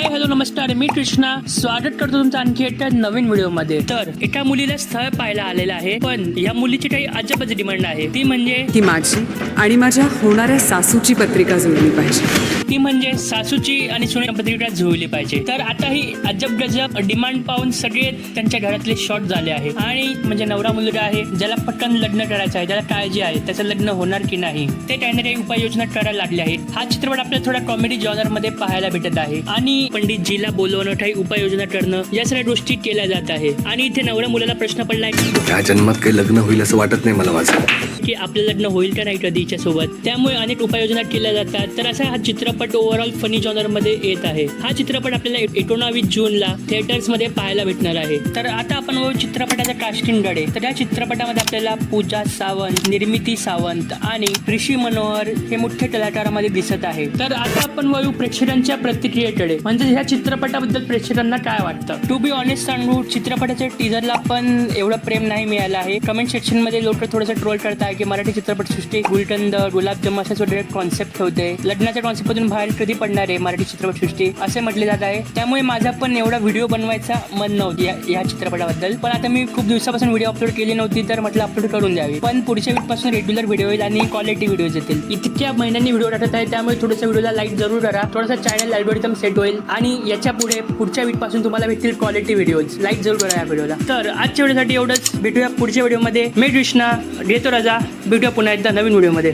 Hi hello नमस्कार, मी कृष्णा स्वागत करतो तुमचं आणखी एका नवीन व्हिडिओमध्ये. तर एका मुलीला स्थळ पाहायला आलेलं आहे, पण या मुलीची काही अजबच डिमांड आहे. ती म्हणजे ती माझी आणि माझ्या होणाऱ्या सासूची पत्रिका जुळली पाहिजे. ती म्हणजे सासूची आणि सुनेची पत्रिका जुळली पाहिजे. तर आता ही अजब गजब डिमांड पाहून सगळे त्यांच्या घरातले शॉर्ट झाले आहे. आणि म्हणजे नवरा मुलगा आहे, ज्याला पटकन लग्न करायचं आहे, ज्याला काळजी आहे त्याचं लग्न होणार की नाही ते काही ना काही उपाययोजना करायला लागले आहेत. हा चित्रपट आपल्याला थोडा कॉमेडी जॉनर मध्ये पाहायला भेटत आहे आणि पंडितजीला बोलवणं, काही उपाययोजना करणं या सगळ्या गोष्टी केल्या जात आहे. आणि इथे नवरा मुलाला प्रश्न पडलाय या जन्मात काही लग्न होईल असं वाटत नाही मला माझं, की आपलं लग्न होईल का नाही कधीच्या सोबत. त्यामुळे अनेक उपाययोजना केल्या जातात. तर असा हा चित्रपट ओव्हरऑल फनी जॉनर मध्ये येत आहे. हा चित्रपट आपल्याला 19 जूनला थिएटर्स मध्ये पाहायला भेटणार आहे. तर आता आपण वळू चित्रपटाच्या कास्टिंगकडे. तर या चित्रपटामध्ये आपल्याला पूजा सावंत, निर्मिती सावंत आणि ऋषी मनोहर हे मुख्य कलाकारामध्ये दिसत आहे. तर आता आपण वळू प्रेक्षकांच्या प्रतिक्रियेकडे, म्हणजे ह्या चित्रपटाबद्दल प्रेक्षकांना काय वाटतं. टू बी ऑनेस्ट सांगू, चित्रपटाच्या टीजरला पण एवढं प्रेम नाही मिळालं आहे. कमेंट सेक्शन मध्ये लोक थोडंसं ट्रोल करताय की मराठी चित्रपटसृष्टी गुलकंद, गुलाबजाम असेच वगैरे कॉन्सेप्ट होते. लग्नाच्या कॉन्सेप्टमधून बाहेर कधी पडणार आहे मराठी चित्रपटसृष्टी असे म्हटले जात आहे. त्यामुळे माझा पण एवढा व्हिडिओ बनवायचा मन नव्हती या चित्रपटाबद्दल. पण आता मी खूप दिवसापासून व्हिडिओ अपलोड केली नव्हती, तर म्हटलं अपलोड करून द्यावी. पण पुढच्या वीकपासून रेग्युलर व्हिडिओ येईल आणि क्वालिटी व्हिडिओज येतील. इतक्या महिन्यांनी व्हिडिओ टाकत आहे, त्यामुळे थोडंसं व्हिडिओला लाईक जरूर करा. थोडासा चॅनल अल्गोरिदम सेट होईल आणि याच्या पुढे पुढच्या वीकपासून तुम्हाला भेटतील क्वालिटी व्हिडिओज. लाईक जरूर करा या व्हिडिओला. तर आजच्या व्हिडिओसाठी एवढंच. भेटूया पुढच्या व्हिडिओमध्ये. मी कृष्णा घेतो रजा. भेटूया पुन्हा एकदा नवीन व्हिडिओमध्ये.